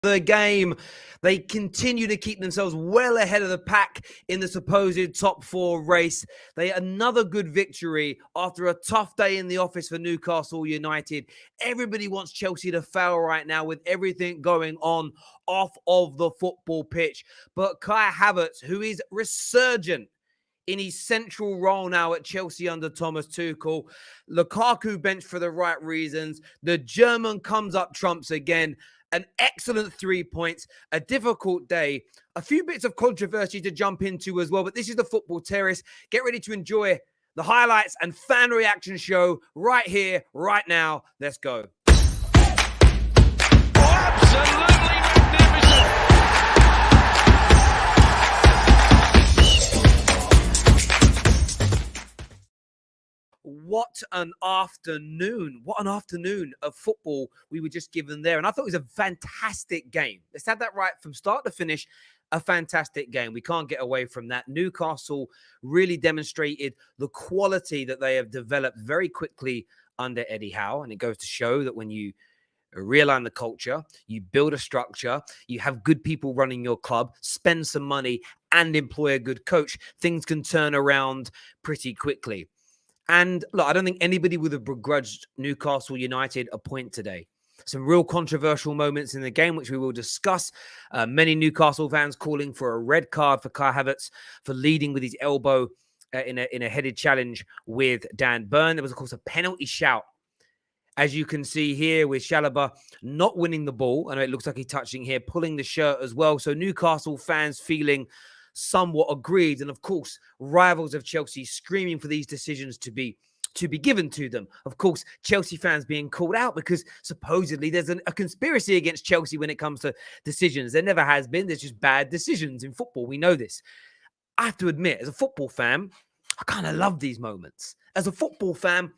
the game. They continue to keep themselves well ahead of the pack in the supposed top four race. Another good victory after a tough day in the office for Newcastle United. Everybody wants Chelsea to fail right now with everything going on off of the football pitch. But Kai Havertz, who is resurgent in his central role now at Chelsea under Thomas Tuchel. Lukaku benched for the right reasons. The German comes up trumps again. An excellent 3 points, a difficult day, a few bits of controversy to jump into as well, but this is the Football Terrace. Get ready to enjoy the highlights and fan reaction show right here, right now. Let's go. Absolutely magnificent. What an afternoon. What an afternoon of football we were just given there. And I thought it was a fantastic game. Let's have that right from start to finish. A fantastic game. We can't get away from that. Newcastle really demonstrated the quality that they have developed very quickly under Eddie Howe. And it goes to show that when you realign the culture, you build a structure, you have good people running your club, spend some money and employ a good coach, things can turn around pretty quickly. And look, I don't think anybody would have begrudged Newcastle United a point today. Some real controversial moments in the game, which we will discuss. Many Newcastle fans calling for a red card for Kai Havertz for leading with his elbow in a headed challenge with Dan Burn. There was, of course, a penalty shout, as you can see here, with Chalobah not winning the ball. I know it looks like he's touching here, pulling the shirt as well. So Newcastle fans feeling somewhat aggrieved, and of course rivals of Chelsea screaming for these decisions to be given to them. Of course, Chelsea fans being called out because supposedly there's a conspiracy against Chelsea when it comes to decisions. There never has been. There's just bad decisions in football. We know this. I have to admit, as a football fan, I kind of love these moments. As a football fan,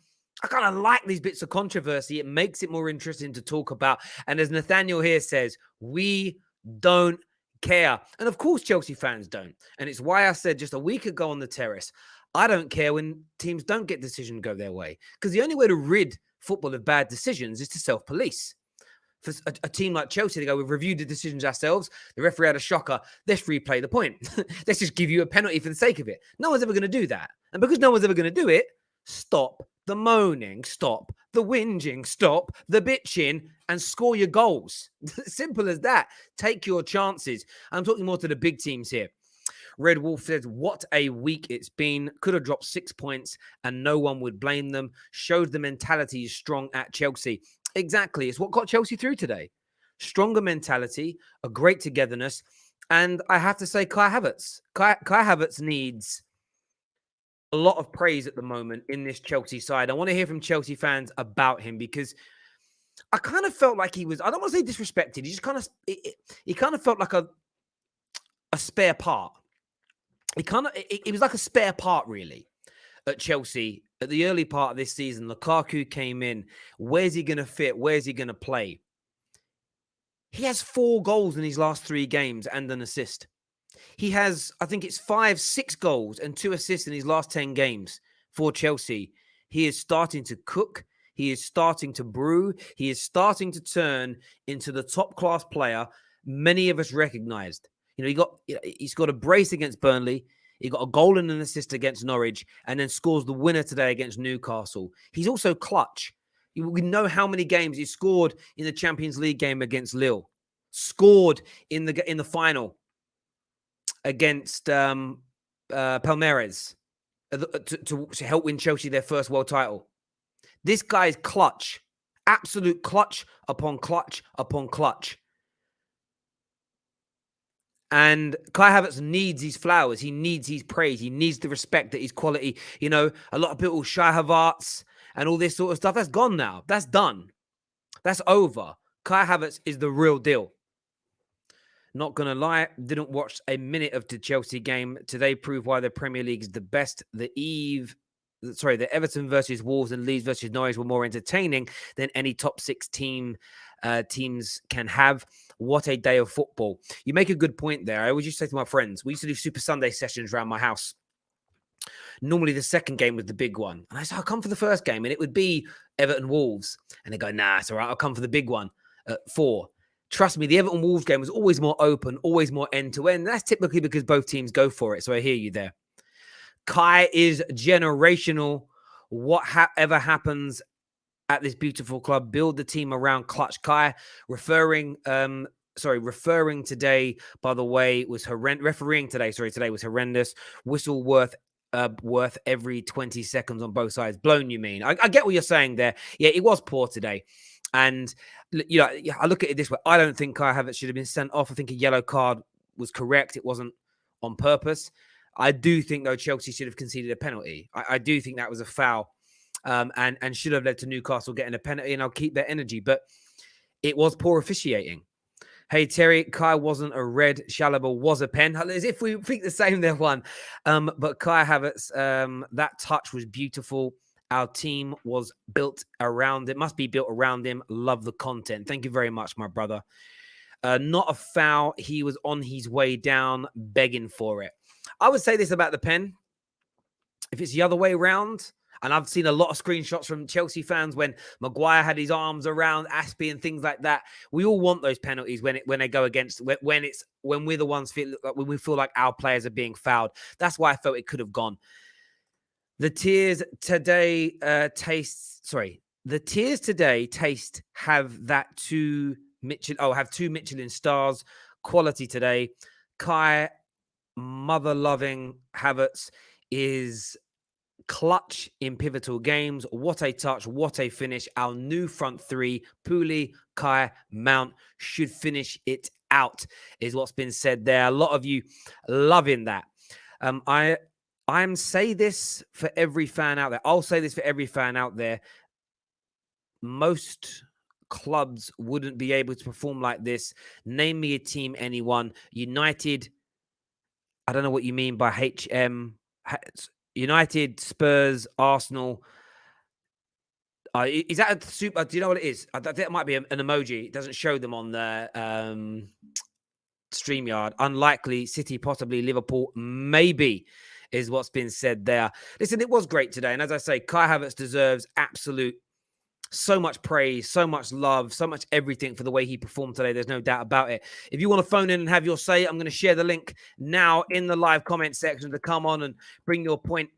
I kind of like these bits of controversy. It makes it more interesting to talk about. And as Nathaniel here says, we don't care. And of course, Chelsea fans don't. And it's why I said just a week ago on the terrace, I don't care when teams don't get decision go their way. Because the only way to rid football of bad decisions is to self-police. For a team like Chelsea, they go, we've reviewed the decisions ourselves. The referee had a shocker. Let's replay the point. Let's just give you a penalty for the sake of it. No one's ever going to do that. And because no one's ever going to do it, stop the moaning, stop the whinging, stop the bitching, and score your goals. Simple as that. Take your chances. I'm talking more to the big teams here. Red Wolf says, what a week it's been. Could have dropped 6 points and no one would blame them. Showed the mentality is strong at Chelsea. Exactly. It's what got Chelsea through today. Stronger mentality, a great togetherness. And I have to say, Kai Havertz. Kai Havertz needs a lot of praise at the moment in this Chelsea side. I want to hear from Chelsea fans about him because I kind of felt like he was, I don't want to say disrespected. He just kind of, he kind of felt like a spare part. It was like a spare part, really, at Chelsea at the early part of this season. Lukaku came in. Where's he going to fit? Where's he going to play? He has 4 goals in his last 3 games and an assist. He has, I think it's 6 goals and 2 assists in his last 10 games for Chelsea. He is starting to cook. He is starting to brew. He is starting to turn into the top-class player many of us recognized. You know, he's got a brace against Burnley. He got a goal and an assist against Norwich and then scores the winner today against Newcastle. He's also clutch. We know how many games he scored in the Champions League game against Lille. Scored in the final against Palmeiras to help win Chelsea their first world title. This guy is clutch. Absolute clutch upon clutch upon clutch. And Kai Havertz needs his flowers. He needs his praise. He needs the respect that his quality. You know, a lot of people shy Havertz and all this sort of stuff. That's gone now. That's done. That's over. Kai Havertz is the real deal. Not going to lie, didn't watch a minute of the Chelsea game. Today proved why the Premier League is the best. The Everton versus Wolves and Leeds versus Norwich were more entertaining than any top 6 teams can have. What a day of football. You make a good point there. I always used to say to my friends, we used to do Super Sunday sessions around my house. Normally the second game was the big one. And I said, I'll come for the first game. And it would be Everton Wolves. And they go, nah, it's all right. I'll come for the big one at 4. trust me, the Everton Wolves game was always more open, always more end-to-end. That's typically because both teams go for it. So I hear you there. Kai is generational. Whatever happens at this beautiful club, build the team around Clutch Kai. Referring today, by the way, was horrendous. Refereeing today was horrendous. Whistle worth every 20 seconds on both sides. Blown, you mean? I get what you're saying there. Yeah, it was poor today. And, you know, I look at it this way. I don't think Kai Havertz should have been sent off. I think a yellow card was correct. It wasn't on purpose. I do think, though, Chelsea should have conceded a penalty. I do think that was a foul and should have led to Newcastle getting a penalty, and I'll keep their energy. But it was poor officiating. Hey, Terry, Kai wasn't a red. Chalobah was a pen. As if we think the same there, one. But Kai Havertz, that touch was beautiful. Our team was built around it. Must be built around him. Love the content. Thank you very much, my brother. Not a foul. He was on his way down, begging for it. I would say this about the pen. If it's the other way around, and I've seen a lot of screenshots from Chelsea fans when Maguire had his arms around Aspie and things like that. We all want those penalties when they go against when we're the ones when we feel like our players are being fouled. That's why I felt it could have gone. The tears today have two Michelin stars. Quality today. Kai, mother-loving Havertz is clutch in pivotal games. What a touch, what a finish. Our new front three, Pooley, Kai, Mount, should finish it out, is what's been said there. A lot of you loving that. I'm say this for every fan out there. I'll say this for every fan out there. Most clubs wouldn't be able to perform like this. Name me a team, anyone. United, I don't know what you mean by HM. United, Spurs, Arsenal. Is that a super? Do you know what it is? I think it might be an emoji. It doesn't show them on the StreamYard. Unlikely. City, possibly. Liverpool, maybe, is what's been said there. Listen, it was great today. And as I say, Kai Havertz deserves so much praise, so much love, so much everything for the way he performed today. There's no doubt about it. If you want to phone in and have your say, I'm going to share the link now in the live comment section to come on and bring your point to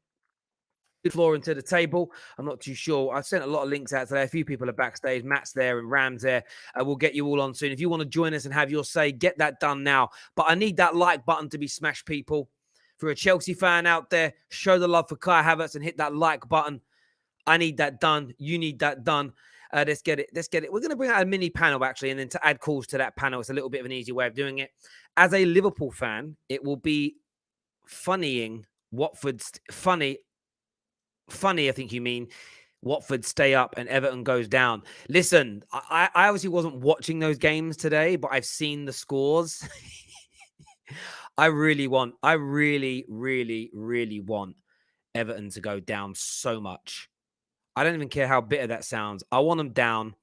the floor and to the table. I'm not too sure. I sent a lot of links out today. A few people are backstage. Matt's there and Ram's there. We'll get you all on soon. If you want to join us and have your say, get that done now. But I need that like button to be smashed, people. If you're a Chelsea fan out there, show the love for Kai Havertz and hit that like button. I need that done. You need that done. Let's get it. We're going to bring out a mini panel, actually, and then to add calls to that panel. It's a little bit of an easy way of doing it. As a Liverpool fan, it will be funnying Watford's funny, I think you mean, Watford stay up and Everton goes down. Listen, I obviously wasn't watching those games today, but I've seen the scores. I really, really want Everton to go down so much. I don't even care how bitter that sounds. I want them down.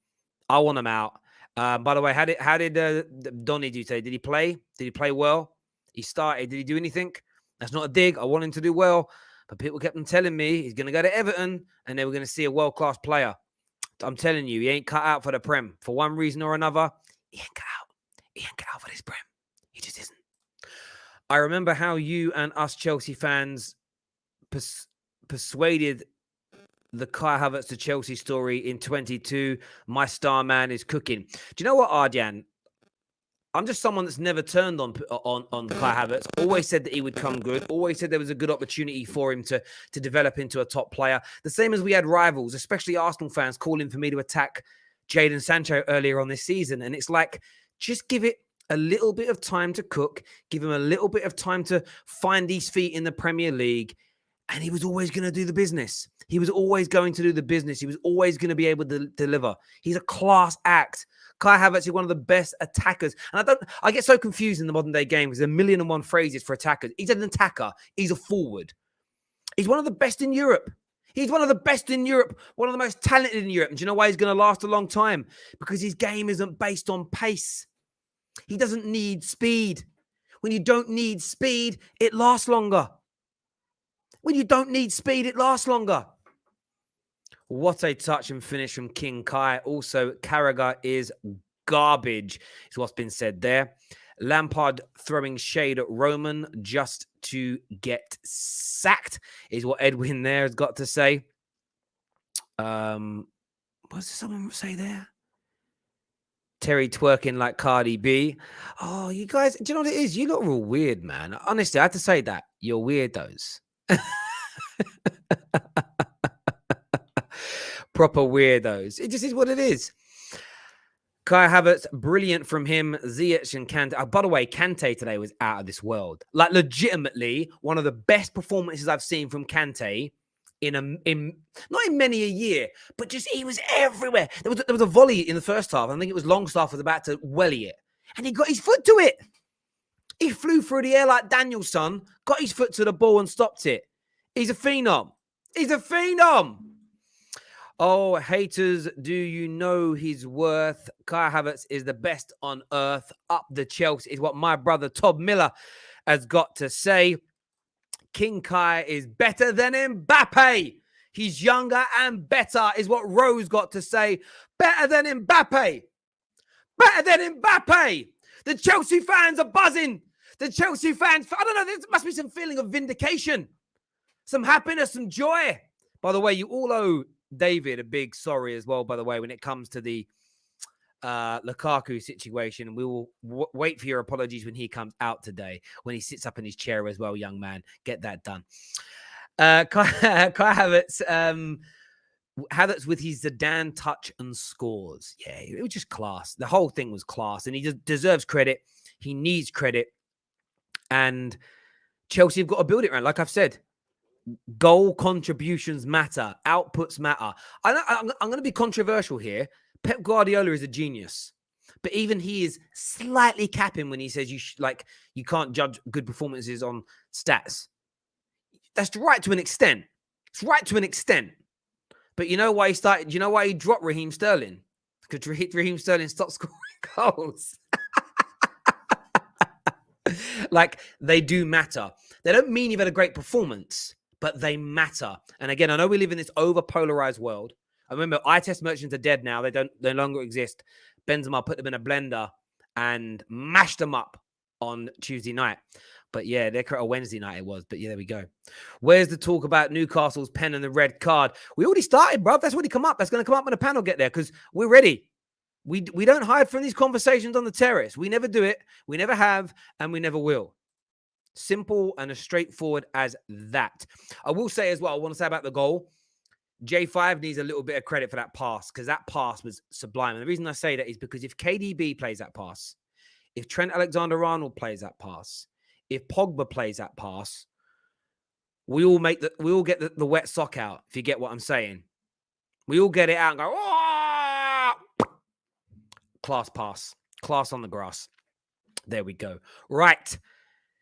I want them out. By the way, how did Donny do today? Did he play? Did he play well? He started. Did he do anything? That's not a dig. I want him to do well. But people kept on telling me he's going to go to Everton and they were going to see a world-class player. I'm telling you, he ain't cut out for the Prem. For one reason or another, he ain't cut out. He ain't cut out for this Prem. He just isn't. I remember how you and us Chelsea fans persuaded the Kai Havertz to Chelsea story in 22. My star man is cooking. Do you know what, Ardian? I'm just someone that's never turned on Kai Havertz. Always said that he would come good. Always said there was a good opportunity for him to develop into a top player. The same as we had rivals, especially Arsenal fans, calling for me to attack Jadon Sancho earlier on this season. And it's like, just give it a little bit of time to cook. Give him a little bit of time to find his feet in the Premier League. And he was always going to do the business. He was always going to do the business. He was always going to be able to deliver. He's a class act. Kai Havertz is one of the best attackers. And I get so confused in the modern day game because there's 1,000,001 phrases for attackers. He's an attacker. He's a forward. He's one of the best in Europe. He's one of the best in Europe. One of the most talented in Europe. And do you know why he's going to last a long time? Because his game isn't based on pace. He doesn't need speed. When you don't need speed, it lasts longer. When you don't need speed, it lasts longer. What a touch and finish from King Kai. Also, Carragher is garbage, is what's been said there. Lampard throwing shade at Roman just to get sacked, is what Edwin there has got to say. What does someone say there? Terry twerking like Cardi B. Oh, you guys, do you know what it is? You lot are all weird, man. Honestly, I have to say that. You're weirdos. Proper weirdos. It just is what it is. Kai Havertz, brilliant from him. Ziyech and Kante. Oh, by the way, Kante today was out of this world. Like, legitimately, one of the best performances I've seen from Kante in not in many a year, but just he was everywhere. There was a volley in the first half. I think it was Longstaff was about to welly it, and he got his foot to it. He flew through the air like Danielson, got his foot to the ball and stopped it. He's a phenom. He's a phenom. Oh, haters, do you know his worth? Kai Havertz is the best on earth. Up the Chelsea is what my brother Todd Miller has got to say. King Kai is better than Mbappe. He's younger and better, is what Rose got to say. Better than Mbappe. Better than Mbappe. The Chelsea fans are buzzing. The Chelsea fans, I don't know, there must be some feeling of vindication, some happiness, some joy. By the way, you all owe David a big sorry as well, by the way, when it comes to the Lukaku situation. We will wait for your apologies when he comes out today, when he sits up in his chair as well, young man. Get that done. Kai Havertz, Havertz with his Zidane touch and scores. Yeah, it was just class. The whole thing was class, and he deserves credit. He needs credit. And Chelsea have got to build it around. Like I've said, goal contributions matter. Outputs matter. I'm going to be controversial here. Pep Guardiola is a genius, but even he is slightly capping when he says you can't judge good performances on stats. That's right to an extent. It's right to an extent. But you know why he started? You know why he dropped Raheem Sterling? Because Raheem Sterling stopped scoring goals. Like, they do matter. They don't mean you've had a great performance, but they matter. And again, I know we live in this over-polarized world. I remember eye test merchants are dead now. They no longer exist. Benzema put them in a blender and mashed them up on Tuesday night. But yeah, they're Wednesday night it was. But yeah, there we go. Where's the talk about Newcastle's pen and the red card? We already started, bro. That's already come up. That's going to come up when the panel get there because we're ready. We don't hide from these conversations on the terrace. We never do it. We never have, and we never will. Simple and as straightforward as that. I will say as well, I want to say about the goal. J5 needs a little bit of credit for that pass because that pass was sublime. And the reason I say that is because if KDB plays that pass, if Trent Alexander-Arnold plays that pass, if Pogba plays that pass, we all get the wet sock out, if you get what I'm saying. We all get it out and go, oh! Class pass. Class on the grass. There we go. Right.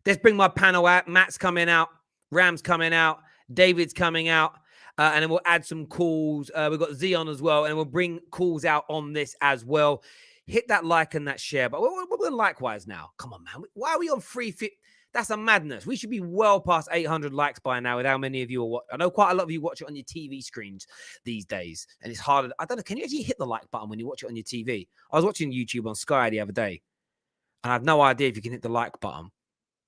Let's bring my panel out. Matt's coming out. Ram's coming out. David's coming out. And then we'll add some calls. We've got Zion as well. And we'll bring calls out on this as well. Hit that like and that share. But we're likewise now. Come on, man. Why are we on 350? That's a madness. We should be well past 800 likes by now with how many of you are watching. I know quite a lot of you watch it on your TV screens these days. And it's harder. I don't know. Can you actually hit the like button when you watch it on your TV? I was watching YouTube on Sky the other day. And I have no idea if you can hit the like button.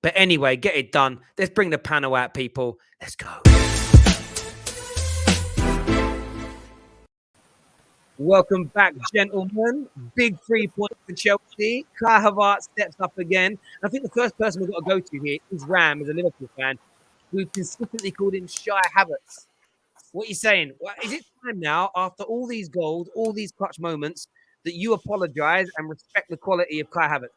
But anyway, get it done. Let's bring the panel out, people. Let's go. Welcome back, gentlemen. Big 3 points for Chelsea. Kai Havertz steps up again. I think the first person we've got to go to here is Ram, as a Liverpool fan. We've consistently called him Shy Havertz. What are you saying? Well, is it time now, after all these goals, all these clutch moments, that you apologise and respect the quality of Kai Havertz?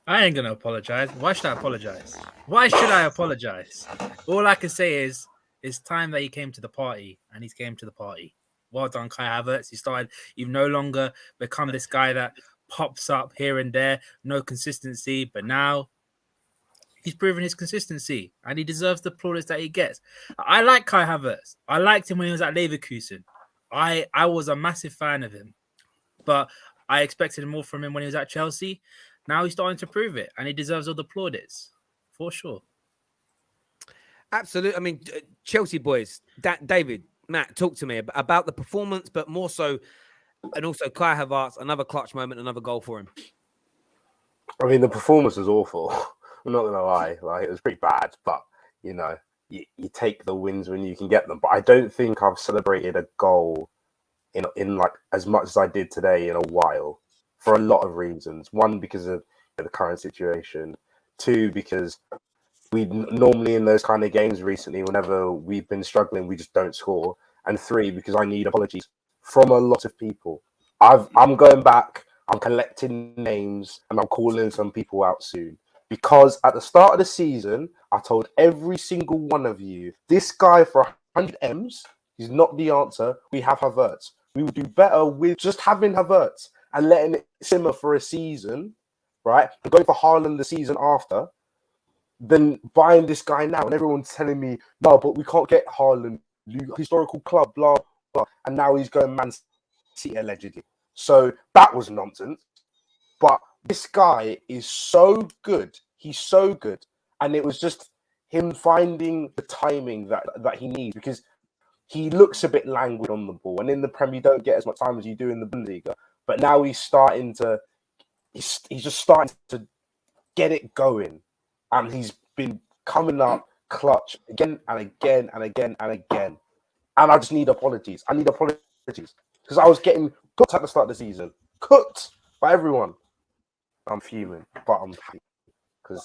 I ain't going to apologise. Why should I apologise? Why should I apologise? All I can say is it's time that he came to the party, and he's came to the party. Well done, Kai Havertz. You've no longer become this guy that pops up here and there, no consistency, but now he's proven his consistency and he deserves the plaudits that he gets. I like Kai Havertz. I liked him when he was at Leverkusen. I was a massive fan of him, but I expected more from him when he was at Chelsea. Now he's starting to prove it and he deserves all the plaudits, for sure. Absolutely. I mean, Chelsea boys, David, Matt, talk to me about the performance, but more so And also Kai Havertz, another clutch moment, another goal for him. I mean, the performance was awful. I'm not gonna lie, like it was pretty bad. But you know, you take the wins when you can get them. But I don't think I've celebrated a goal in like as much as I did today in a while, for a lot of reasons. One, because of the current situation. Two, because we normally in those kind of games recently, whenever we've been struggling, we just don't score. And three, because I need apologies from a lot of people. I'm going back, I'm collecting names, and I'm calling some people out soon. Because at the start of the season, I told every single one of you, this guy for 100 M's, he's not the answer. We have Havertz. We would do better with just having Havertz and letting it simmer for a season, right? And going for Haaland the season after, than buying this guy now. And everyone's telling me, no, but we can't get Haaland, historical club, blah, blah. And now he's going Man City allegedly. So that was nonsense. But this guy is so good. He's so good. And it was just him finding the timing that he needs, because he looks a bit languid on the ball. And in the Premier, you don't get as much time as you do in the Bundesliga. But now he's just starting to get it going. And he's been coming up clutch again and again and again and again. And I just need apologies. I need apologies. Because I was getting cooked at the start of the season. Cooked by everyone. I'm fuming, but I'm happy.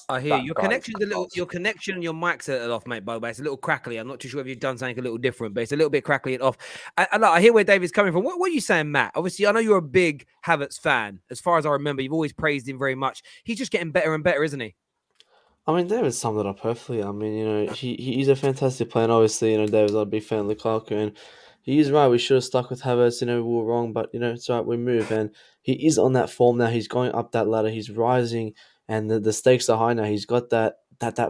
I hear your connection's a little. Your connection and your mic's a little off, mate. By the way, it's a little crackly. I'm not too sure if you've done something a little different, but it's a little bit crackly and off. I hear where David's coming from. What are you saying, Matt? Obviously, I know you're a big Havertz fan. As far as I remember, you've always praised him very much. He's just getting better and better, isn't he? I mean, David summed it up perfectly. I mean, he's a fantastic player. And obviously, David's not a big fan of Lukaku, and he is right. We should have stuck with Havertz. We were wrong, but it's all right. We move, and he is on that form now. He's going up that ladder. He's rising, and the stakes are high now. He's got that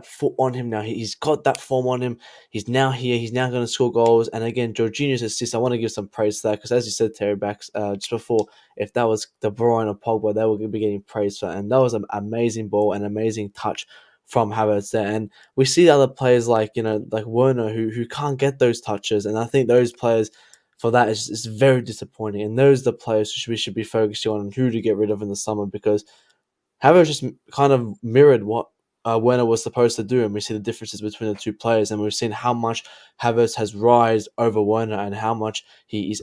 foot on him now. He's got that form on him. He's now here. He's now going to score goals. And again, Jorginho's assist, I want to give some praise to that, because as you said, Terry, back just before, if that was De Bruyne or Pogba, they were going to be getting praise for that. And that was an amazing ball, an amazing touch from Havertz there. And we see other players like Werner who can't get those touches. And I think those players, for that, is very disappointing. And those are the players we should be focusing on, and who to get rid of in the summer, because Havertz just kind of mirrored what Werner was supposed to do, and we see the differences between the two players, and we've seen how much Havertz has rise over Werner, and how much he is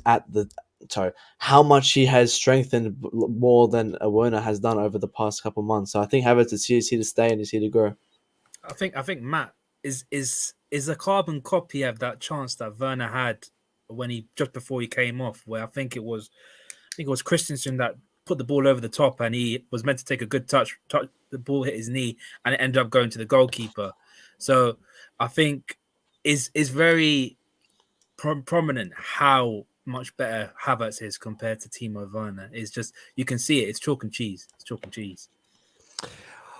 how much he has strengthened more than Werner has done over the past couple of months. So I think Havertz is here to stay and is here to grow. I think Matt is a carbon copy of that chance that Werner had when he just before he came off, where I think it was Christensen that put the ball over the top, and he was meant to take a good touch. The ball hit his knee, and it ended up going to the goalkeeper. So I think is very prominent how much better Havertz is compared to Timo Werner. It's just, you can see it. It's chalk and cheese.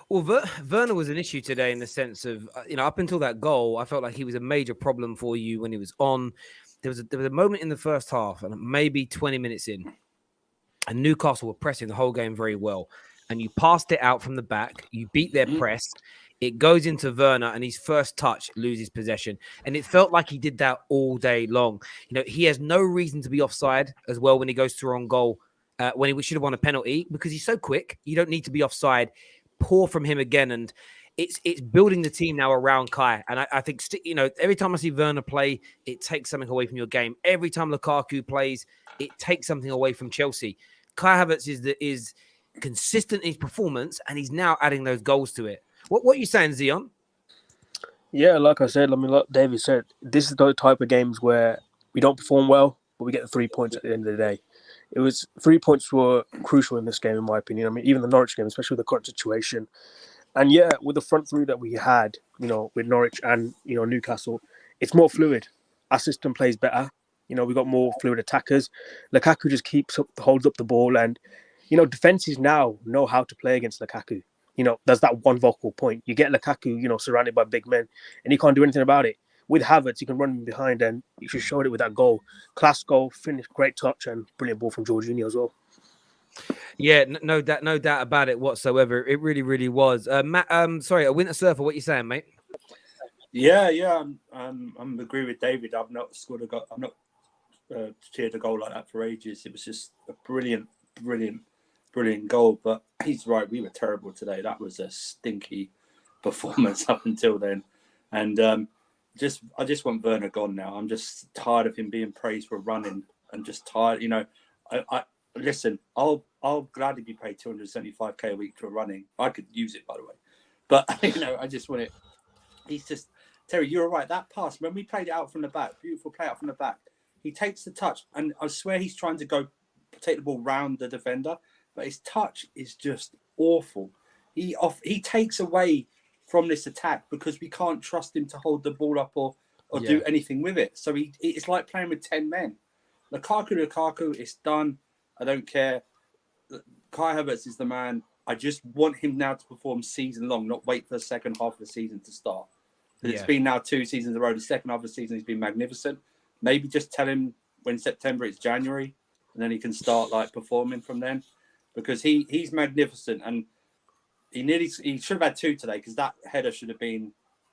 Well, Werner was an issue today in the sense of, up until that goal, I felt like he was a major problem for you when he was on. There was a moment in the first half, and maybe 20 minutes in, and Newcastle were pressing the whole game very well. And you passed it out from the back. You beat their press. It goes into Werner, and his first touch loses possession. And it felt like he did that all day long. He has no reason to be offside as well when he goes through on goal, when he should have won a penalty, because he's so quick. You don't need to be offside. Poor from him again. And it's building the team now around Kai. And I think, every time I see Werner play, it takes something away from your game. Every time Lukaku plays, it takes something away from Chelsea. Kai Havertz is consistent in his performance, and he's now adding those goals to it. What are you saying, Zion? Yeah, like I said, like David said, this is the type of games where we don't perform well, but we get the 3 points at the end of the day. 3 points were crucial in this game, in my opinion. Even the Norwich game, especially with the current situation. And yeah, with the front three that we had, with Norwich and, Newcastle, it's more fluid. Our system plays better. We got more fluid attackers. Lukaku just holds up the ball, and, defenses now know how to play against Lukaku. There's that one vocal point. You get Lukaku, surrounded by big men, and he can't do anything about it. With Havertz, you can run him behind, and you just showed it with that goal. Class goal, finish, great touch, and brilliant ball from Jorginho as well. Yeah, no doubt about it whatsoever. It really, really was. Matt, sorry, a Winter Surfer, what you saying, mate? Yeah, I'm agree with David. I've not scored a goal. I've not cheered a goal like that for ages. It was just a brilliant goal. But he's right. We were terrible today. That was a stinky performance up until then. And I just want Werner gone now. I'm just tired of him being praised for running. I'm just tired. You know, I listen. I'll gladly be paid 275k a week for running. I could use it, by the way. But you know, I just want it. He's just Terry. You're right. That pass when we played it out from the back, beautiful play out from the back. He takes the touch, and I swear he's trying to go take the ball round the defender, but his touch is just awful. He takes away from this attack because we can't trust him to hold the ball up or do anything with it. So it's like playing with 10 men. Lukaku, it's done. I don't care. Kai Havertz is the man. I just want him now to perform season long, not wait for the second half of the season to start. It's been now 2 seasons in a row. The second half of the season he's been magnificent. Maybe just tell him when September it's January, and then he can start like performing from then, because he's magnificent, and he should have had 2 today, because that header should have been.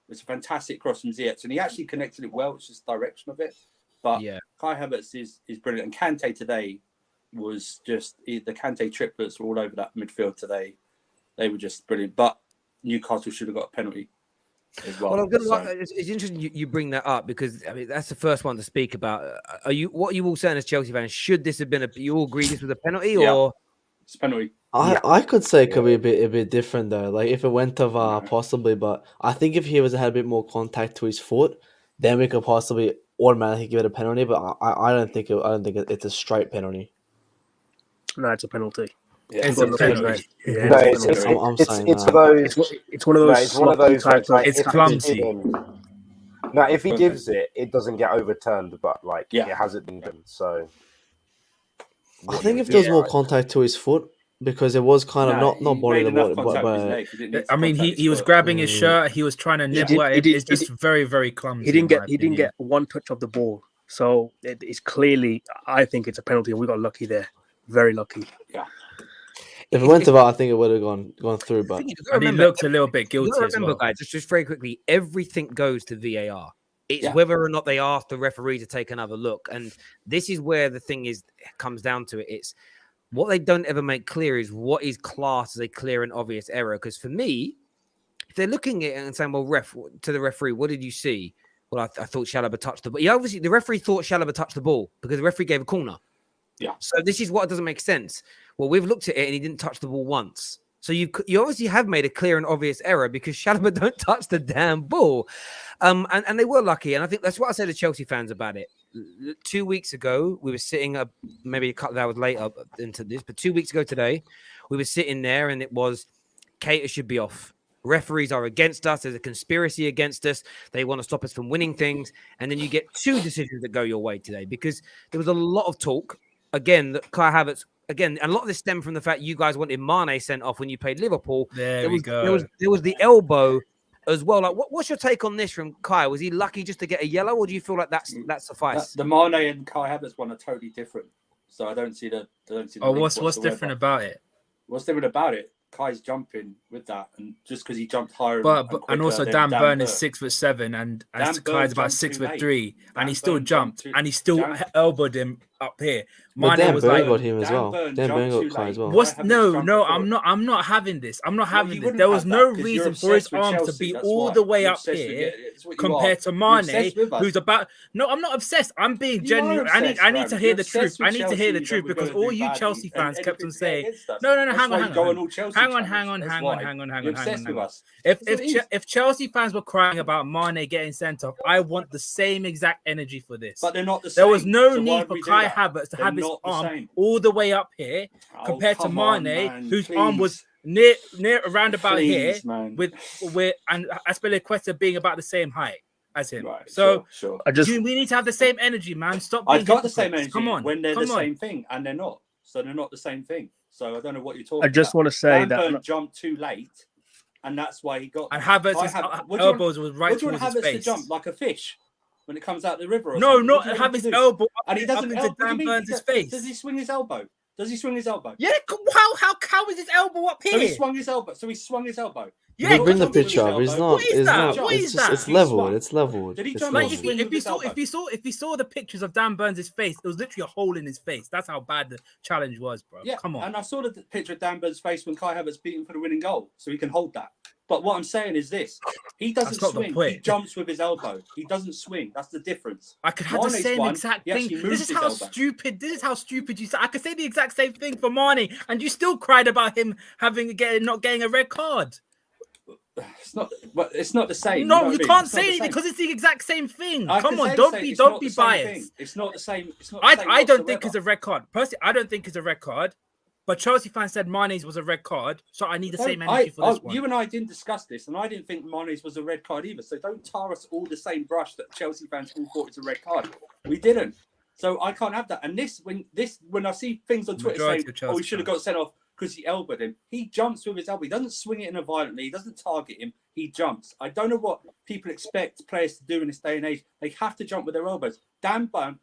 It's a fantastic cross from Ziyech, and he actually connected it well. It's just the direction of it. But Kai Havertz is brilliant, and Kante today was just the Kante triplets were all over that midfield today. They were just brilliant. But Newcastle should have got a penalty as well. Well, it's interesting you bring that up, because I mean that's the first one to speak about. What are you all saying as Chelsea fans? Should this have been you all agree this was a penalty or? It's a penalty. I could say it could be a bit different though. Like if it went to VAR, possibly, but I think if he had a bit more contact to his foot, then we could possibly automatically give it a penalty. But I don't think it's a straight penalty. No, it's a penalty. Yeah, It's a penalty. No, It's one of those. It's clumsy. No, if he gives it, it doesn't get overturned, but it hasn't been done. So I think if there was more contact to his foot, because it was kind of not body to body, but I mean, he was grabbing his shirt. He was trying to nibble at it. It's just very, very clumsy. He didn't get one touch of the ball, so it's clearly. I think it's a penalty, and we got lucky there. Very lucky. Yeah. If it went to VAR, I think it would have gone through. But and he looked a little bit guilty. Remember, guys, just very quickly, everything goes to VAR. It's whether or not they ask the referee to take another look, and this is where the thing comes down to it. It's what they don't ever make clear is what is classed as a clear and obvious error. Because for me, if they're looking at it and saying, "Well, to the referee, what did you see?" Well, I thought Chalobah touched the ball. Obviously, the referee thought Chalobah touched the ball because the referee gave a corner. Yeah. So this is what doesn't make sense. Well, we've looked at it and he didn't touch the ball once. So you obviously have made a clear and obvious error because Chalobah don't touch the damn ball. And they were lucky. And I think that's what I said to Chelsea fans about it. 2 weeks ago, we were sitting up, maybe a couple of hours later into this, but 2 weeks ago today, we were sitting there and it was, Cater should be off. Referees are against us. There's a conspiracy against us. They want to stop us from winning things. And then you get 2 decisions that go your way today, because there was a lot of talk. Again, that Kai Havertz, and a lot of this stemmed from the fact you guys wanted Mane sent off when you played Liverpool. There was the elbow as well. Like, what's your take on this from Kai? Was he lucky just to get a yellow, or do you feel like that sufficed? The Mane and Kai Havertz one are totally different, so I don't see the. What's different about it? What's different about it? Kai's jumping with that, and just because he jumped higher, and also Dan Burn is 6'7", and Kai's about 6'3", and he still jumped, and he still elbowed him up here. But Dan was Burn like, got him as well. Dan Burn got Kai as well. No, I'm not having this. I'm not having this. There was no reason for his arm to be all the way up here compared to Mane, who's about. No, I'm not obsessed. I'm being genuine. I need to hear the truth. I need to hear the truth, because all you Chelsea fans kept on saying, no, hang on. If Chelsea fans were crying about Mane getting sent off, I want the same exact energy for this. But they're not the same. There was no need for Kai Havertz to have his arm all the way up here compared to Mane, whose arm was near around about here, with and Aspilicueta being about the same height as him. Right, so sure. We need to have the same energy, man. Stop. I've got the same energy. Come on, when they're the same thing, and they're not. So they're not the same thing. So I don't know what you're talking about. I just want to say that jumped too late, and that's why he got. And Havertz's elbows was right towards his face. To jump like a fish when it comes out the river. No, not have his elbow. And he doesn't. Dan Burns' face. Does he swing his elbow? Does he swing his elbow? Yeah, how is his elbow up So he here? swung his elbow. So he swung his elbow. Yeah, Bring the Jump with his picture up. It's elbow. not. What is It's that? not. What It's is just. that? It's He leveled. swung. It's leveled. Did he It's jump Like with leveled. his if you saw the pictures of Dan Burns' face, it was literally a hole in his face. That's how bad the challenge was, bro. Yeah, Come on. and I saw the picture of Dan Burns' face when Kai Havertz beat him for the winning goal, so he can hold that. But what I'm saying is this: he doesn't That's not the swing. point. He jumps with his elbow. He doesn't swing. That's the difference. I could have the Mane's same one, exact he thing. actually This moved is his how elbow. stupid. This is how stupid you say. I could say the exact same thing for Mane, and you still cried about him not getting a red card. It's not. But it's not the same. No, know what you I mean? can't It's not say the it same. because it's the exact same thing. I Come can on, say the don't same. be It's not don't the be same biased. thing. It's not the same. It's not. The same I don't think whatsoever. it's a red card. Personally, I don't think it's a red card. But Chelsea fans said Mane's was a red card, so I need the same energy for this one. You and I didn't discuss this, and I didn't think Mane's was a red card either. So don't tar us all the same brush that Chelsea fans all thought it's a red card. We didn't. So I can't have that. And when I see things on Twitter Majority saying, of Chelsea "Oh, he should have got sent off because he elbowed him," he jumps with his elbow. He doesn't swing it in violently. He doesn't target him. He jumps. I don't know what people expect players to do in this day and age. They have to jump with their elbows. Dan Burn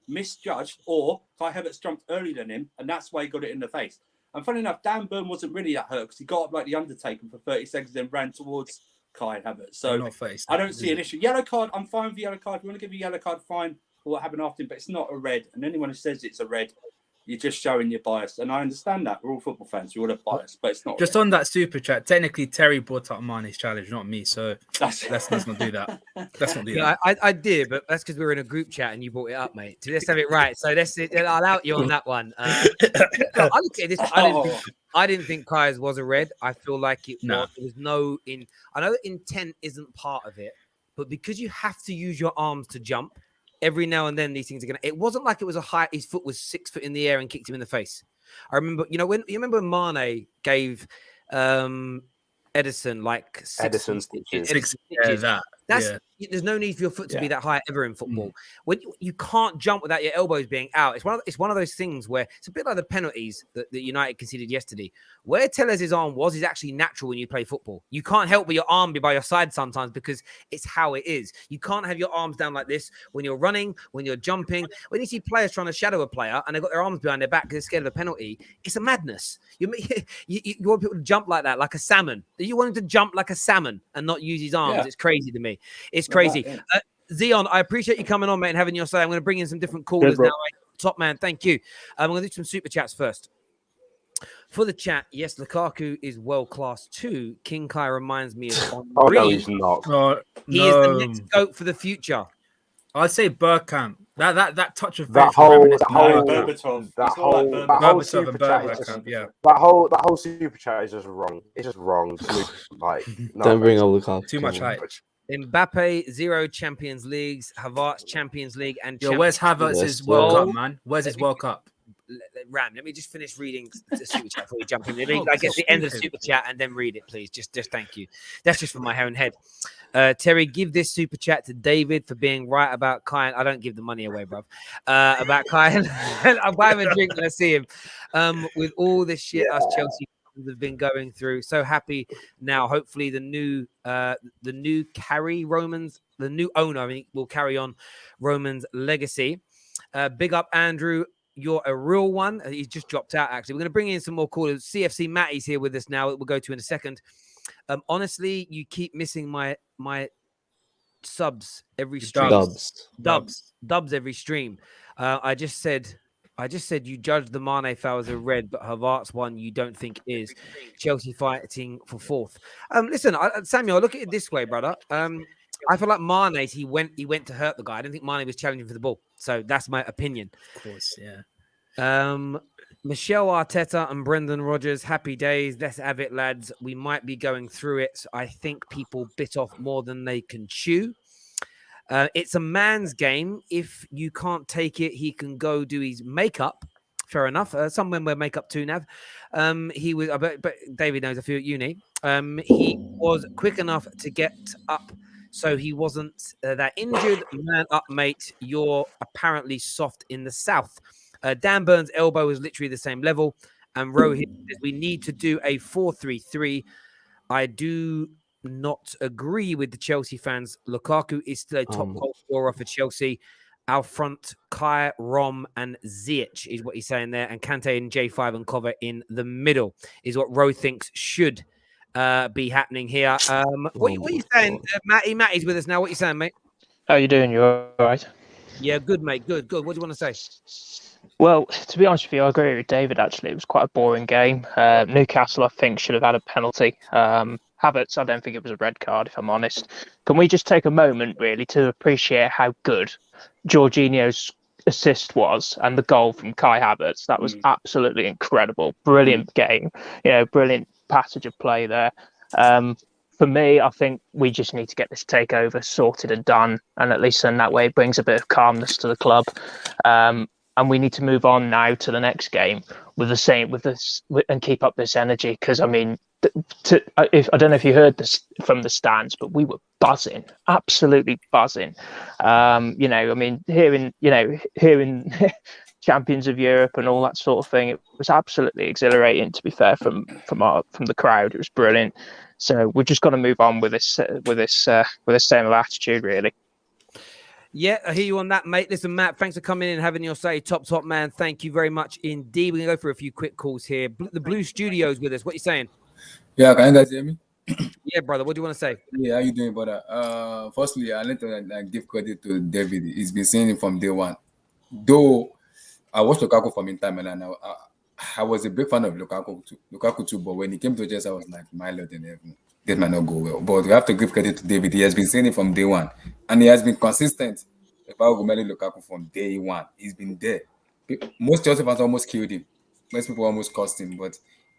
misjudged, or Kai Havertz jumped earlier than him, and that's why he got it in the face. And funny enough, Dan Burn wasn't really that hurt because he got up like the Undertaker for 30 seconds, then ran towards Kai Havertz. So Not face. I don't see an issue. Yellow card, I'm fine with yellow card. If you want to give a yellow card, fine for what happened after him, but it's not a red. And anyone who says it's a red, you're just showing your bias. And I understand that. We're all football fans. We all have bias, but it's not Just red. on that super chat, technically Terry brought up Mane's challenge, not me. So That's let's not do that. Let's not do Yeah, that. I did, but that's because we were in a group chat and you brought it up, mate. So let's have it right. So I'll out you on that one. I look at this. I didn't think Kai's was a red. I feel like it No. was. There was no in. I know intent isn't part of it, but because you have to use your arms to jump, every now and then these things are gonna. It wasn't like it was a high. His foot was 6 foot in the air and kicked him in the face. I remember, when Mane gave Edison like Edison stitches. There's no need for your foot to be that high ever in football. When you can't jump without your elbows being out, it's one of those things where it's a bit like the penalties that United conceded yesterday. Where Tellez's arm was is actually natural when you play football. You can't help but your arm be by your side sometimes because it's how it is. You can't have your arms down like this when you're running, when you're jumping. When you see players trying to shadow a player and they've got their arms behind their back because they're scared of a penalty, it's a madness. You want people to jump like that, like a salmon. You want him to jump like a salmon and not use his arms. Yeah. It's crazy to me. It's crazy. Zion, I appreciate you coming on, mate, and having your say. I'm going to bring in some different callers now. Mate. Top man, thank you. I'm going to do some super chats first. For the chat, yes, Lukaku is world class too. King Kai reminds me of Henry. Oh no, he's not. He is the next GOAT for the future. I'd say Bergkamp. That touch of That faith whole reminisced me of Berbatov. that It's all like whole Berbatov super and chat is Bergkamp, just yeah. that whole super chat is just wrong. It's just wrong. Like no Don't bring offense. up Lukaku. Too much hype. Mbappe, 0 Champions Leagues. Havertz, Champions League. And Yo, where's Havertz's World Cup, man? Where's his World Cup? Ram, let me just finish reading the super chat before we jump in. I get to the end of the super chat and then read it, please. Just thank you. That's just for my own head. Terry, give this super chat to David for being right about Kai. I don't give the money away, bruv. About Kai. I'll buy him a drink when I see him. With all this shit us Chelsea fans have been going through, so happy now. Hopefully, the new owner, I mean, will carry on Roman's legacy. Big up, Andrew. You're a real one. He's just dropped out, actually. We're going to bring in some more callers. CFC Matty's here with us now. We'll go to in a second. Honestly, you keep missing my subs every stream. Dubs every stream. I just said you judged the Mane foul as a red, but Havertz one you don't think is. Chelsea fighting for fourth. Listen, Samuel, look at it this way, brother. I feel like Mane, he went to hurt the guy. I don't think Mane was challenging for the ball. So that's my opinion. Of course, yeah. Michelle Arteta and Brendan Rodgers, happy days. Let's have it, lads. We might be going through it. I think people bit off more than they can chew. It's a man's game. If you can't take it, he can go do his makeup. Fair enough. Some men wear makeup too, Nav. He was, but David knows a few at uni. He was quick enough to get up, so he wasn't that injured. Man up, mate. You're apparently soft in the south. Dan Burns' elbow is literally the same level. And Rohit says we need to do a 4-3-3. I do not agree with the Chelsea fans. Lukaku is still a top goal scorer for Chelsea. our front, Kai, Rom, and Ziyech is what he's saying there. And Kante and J5 and Cover in the middle is what Rowe thinks should be happening here. What are you saying, Matty? Matty's with us now. What are you saying, mate? How you doing? You all right? Yeah, good, mate. Good. What do you want to say? Well, to be honest with you, I agree with David, actually. It was quite a boring game. Newcastle, I think, should have had a penalty. Havertz, I don't think it was a red card, if I'm honest. Can we just take a moment, really, to appreciate how good Jorginho's assist was and the goal from Kai Havertz? That was absolutely incredible. Brilliant game. Brilliant passage of play there. For me, I think we just need to get this takeover sorted and done, and at least in that way it brings a bit of calmness to the club. And we need to move on now to the next game and keep up this energy. Because I mean, I don't know if you heard this from the stands, but we were buzzing, absolutely buzzing. I mean, hearing champions of Europe and all that sort of thing, it was absolutely exhilarating. To be fair, from the crowd, it was brilliant. So we've just got to move on with this same of attitude, really. Yeah, I hear you on that, mate. Listen, Matt, thanks for coming in and having your say. Top man. Thank you very much indeed. We're going to go for a few quick calls here. The Blue Studio's with us. What are you saying? Yeah, can you guys hear me? Yeah, brother. What do you want to say? Yeah, how you doing, brother? Firstly, I need to give credit to David. He's been saying it from day one. Though I watched Lukaku from Inter Milan, I was a big fan of Lukaku too, but when he came to Chelsea, I was like, my Lord in heaven, this might not go well. But we have to give credit to David. He has been saying it from day one, and he has been consistent about Romelu Lukaku from day one. He's been there. Most Chelsea fans almost killed him. Most people almost cost him, but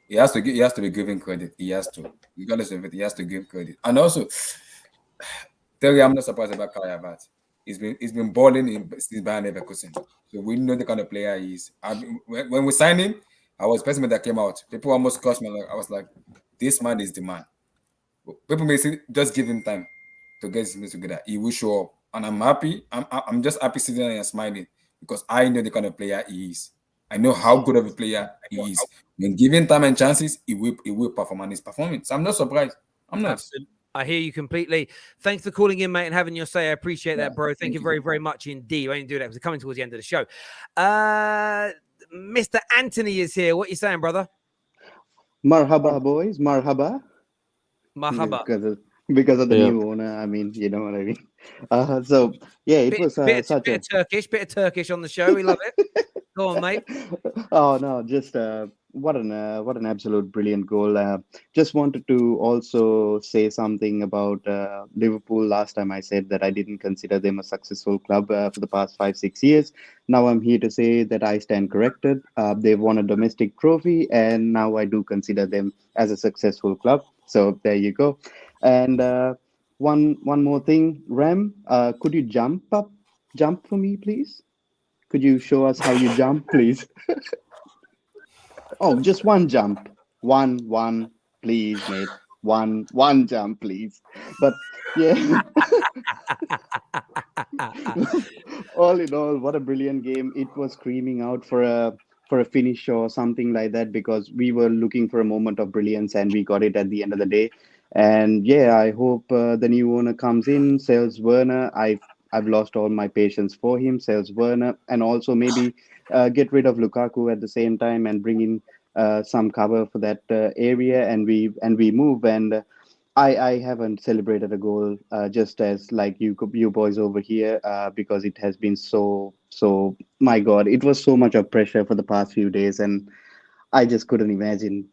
he has to be given credit. He has to, regardless of it, he has to give credit. And also, Terry, I'm not surprised about Kai Havertz. He's been balling since Bayern Leverkusen, so we know the kind of player he is. When we signed him, I was the person that came out. People almost cursed me. I was like, this man is the man. People may say, just give him time to get his things together. He will show up, and I'm happy. I'm just happy sitting there and smiling because I know the kind of player he is. I know how good of a player he is. When given time and chances, he will perform, and he's performing. So I'm not surprised. I'm not. Absolutely. I hear you completely. Thanks for calling in, mate, and having your say. I appreciate that, bro. Thank you very, very much indeed. I didn't do that because we're coming towards the end of the show. Mr. Anthony is here. What are you saying, brother? Marhaba, boys. Marhaba. Mahaba. Because of the new owner. I mean, you know what I mean. So, yeah, it was bit of Turkish on the show. We love it. Go on, mate. Oh, no, just what an absolute brilliant goal. Just wanted to also say something about Liverpool. Last time I said that I didn't consider them a successful club for the past 5-6 years. Now I'm here to say that I stand corrected. They've won a domestic trophy, and now I do consider them as a successful club. So there you go. And one more thing, Ram, could you jump for me, please? Could you show us how you jump, please? Oh, just one jump. One, please, mate. One jump, please. But yeah. All in all, what a brilliant game. It was screaming out for a finish or something like that, because we were looking for a moment of brilliance and we got it at the end of the day. And yeah, I hope the new owner comes in, sells Werner. I've lost all my patience for him, sells Werner, and also maybe get rid of Lukaku at the same time and bring in some cover for that area, and we move. And I haven't celebrated a goal just as like you boys over here because it has been so my God, it was so much of pressure for the past few days, and I just couldn't imagine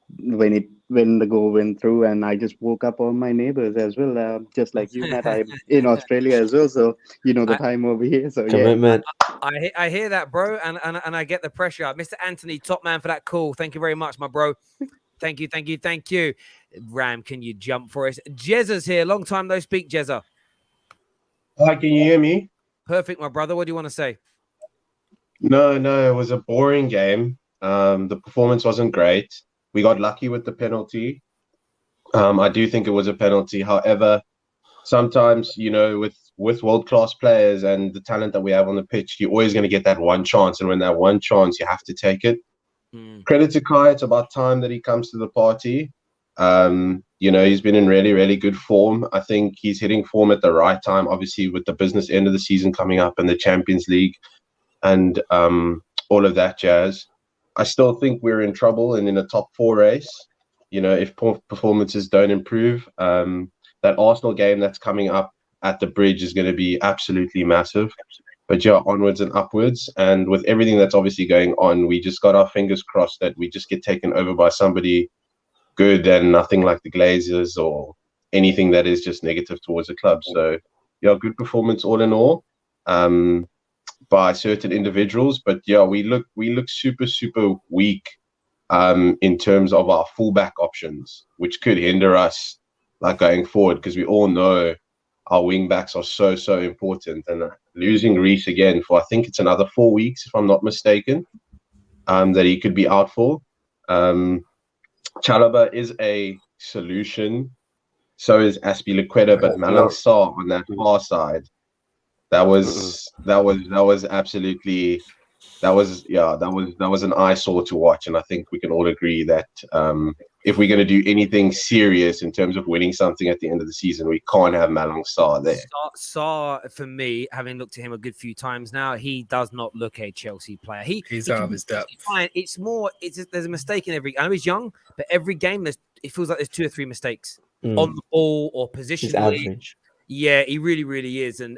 when the goal went through, and I just woke up all my neighbors as well, just like you, Matt. I'm in Australia as well, so you know the time over here. So Commitment. Yeah, I hear that, bro, and I get the pressure. Mr. Anthony, top man for that call. Thank you very much, my bro. Thank you. Ram, can you jump for us? Jezza's here. Long time no speak, Jezza. Hi, can you hear me? Perfect, my brother. What do you want to say? No, it was a boring game. The performance wasn't great. We got lucky with the penalty. I do think it was a penalty. However, sometimes, with world-class players and the talent that we have on the pitch, you're always going to get that one chance. And when that one chance, you have to take it. Credit to Kai. It's about time that he comes to the party. He's been in really, really good form. I think he's hitting form at the right time, obviously, with the business end of the season coming up and the Champions League and all of that jazz. I still think we're in trouble and in a top 4 race. If performances don't improve, that Arsenal game that's coming up at the Bridge is going to be absolutely massive. But yeah, onwards and upwards. And with everything that's obviously going on, we just got our fingers crossed that we just get taken over by somebody good and nothing like the Glazers or anything that is just negative towards the club. So yeah, good performance all in all by certain individuals. But yeah, we look super, super weak in terms of our fullback options, which could hinder us like going forward, because we all know our wing backs are so, so important. And losing Reece again for, I think it's another 4 weeks, if I'm not mistaken, that he could be out for. Chalobah is a solution. So is Aspilicueta, but Malang Sarr on that far side, that was absolutely, that was an eyesore to watch. And I think we can all agree that if we're going to do anything serious in terms of winning something at the end of the season, we can't have Malang Sarr there. Sarr, for me, having looked at him a good few times now, he does not look a Chelsea player. He's out of his depth. It's more. There's a mistake in every. I know he's young, but every game it feels like there's 2 or 3 mistakes on the ball or positionally. He's average. Yeah, he really, really is. And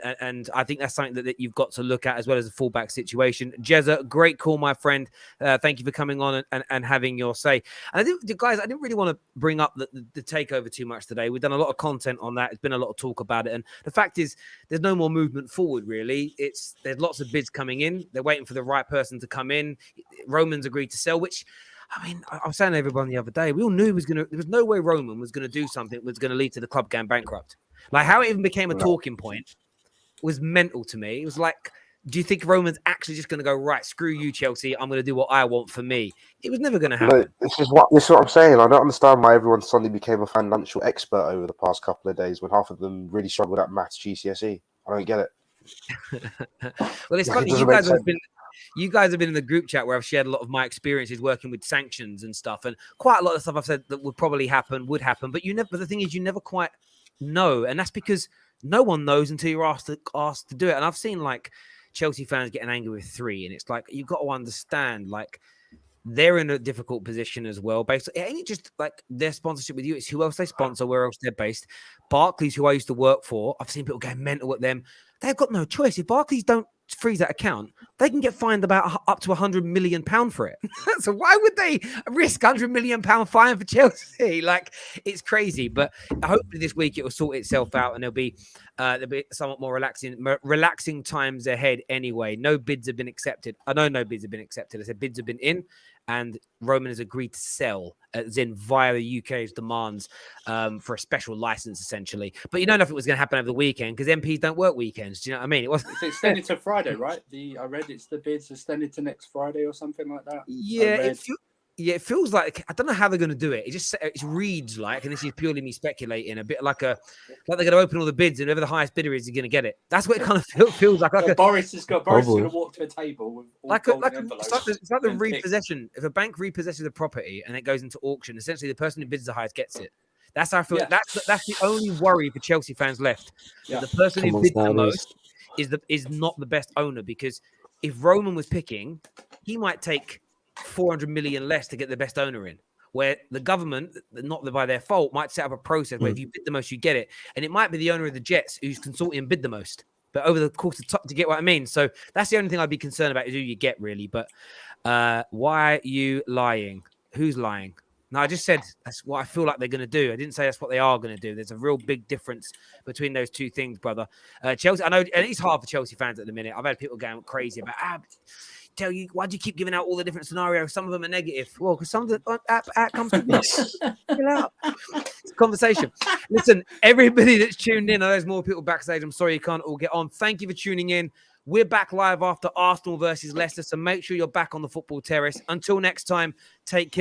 I think that's something that you've got to look at, as well as the fullback situation. Jezza, great call, my friend. Thank you for coming on and having your say. And I think, guys, I didn't really want to bring up the takeover too much today. We've done a lot of content on that. It's been a lot of talk about it. And the fact is, there's no more movement forward, really. There's lots of bids coming in. They're waiting for the right person to come in. Roman's agreed to sell, which... I mean, I was saying to everyone the other day, we all knew there was no way Roman was going to do something that was going to lead to the club going bankrupt. Like, how it even became a talking point was mental to me. It was like, do you think Roman's actually just going to go, right, screw you, Chelsea, I'm going to do what I want for me? It was never going to happen. This is what I'm saying. I don't understand why everyone suddenly became a financial expert over the past couple of days when half of them really struggled at maths GCSE. I don't get it. Well, it's funny. You guys have been in the group chat where I've shared a lot of my experiences working with sanctions and stuff, and quite a lot of stuff I've said that would probably happen, would happen, but the thing is, you never quite know, and that's because no one knows until you're asked to do it. And I've seen like Chelsea fans getting angry with 3, and it's like, you've got to understand, like, they're in a difficult position as well. Basically, it ain't just like their sponsorship with you; it's who else they sponsor, where else they're based. Barclays, who I used to work for, I've seen people go mental at them. They've got no choice. If Barclays don't freeze that account, they can get fined about up to £100 million for it. So why would they risk £100 million fine for Chelsea? Like, it's crazy. But hopefully this week it will sort itself out, and there'll be somewhat more relaxing times ahead. Anyway, no bids have been accepted. I know no bids have been accepted. I said bids have been in, and Roman has agreed to sell, as in via the UK's demands for a special license, essentially. But you don't know if it was going to happen over the weekend, because MPs don't work weekends. Do you know what I mean? It's extended to Friday, right? I read it's the bids extended to next Friday or something like that. Yeah, it feels like, I don't know how they're going to do it. It reads like, and this is purely me speculating, a bit like they're going to open all the bids, and whoever the highest bidder is going to get it. That's what it kind of feels like. Boris is going to walk to a table with all it's like the repossession. If a bank repossesses a property and it goes into auction, essentially the person who bids the highest gets it. That's how I feel. Yeah. That's the only worry for Chelsea fans left. Yeah. The person who bids the most is not the best owner, because if Roman was picking, he might take 400 million less to get the best owner in, where the government, not by their fault, might set up a process where if you bid the most, you get it. And it might be the owner of the Jets whose consortium bid the most, but over the course of time, to get what I mean. So that's the only thing I'd be concerned about, is who you get, really. But why are you lying? Who's lying? No, I just said that's what I feel like they're going to do. I didn't say that's what they are going to do. There's a real big difference between those two things, brother. Chelsea, I know, and it's hard for Chelsea fans at the minute. I've had people going crazy about, tell you, why do you keep giving out all the different scenarios? Some of them are negative. Well, because some of the outcomes are chill out. It's a conversation. Listen, everybody that's tuned in, I know there's more people backstage. I'm sorry you can't all get on. Thank you for tuning in. We're back live after Arsenal versus Leicester, so make sure you're back on the Football Terrace. Until next time, take care.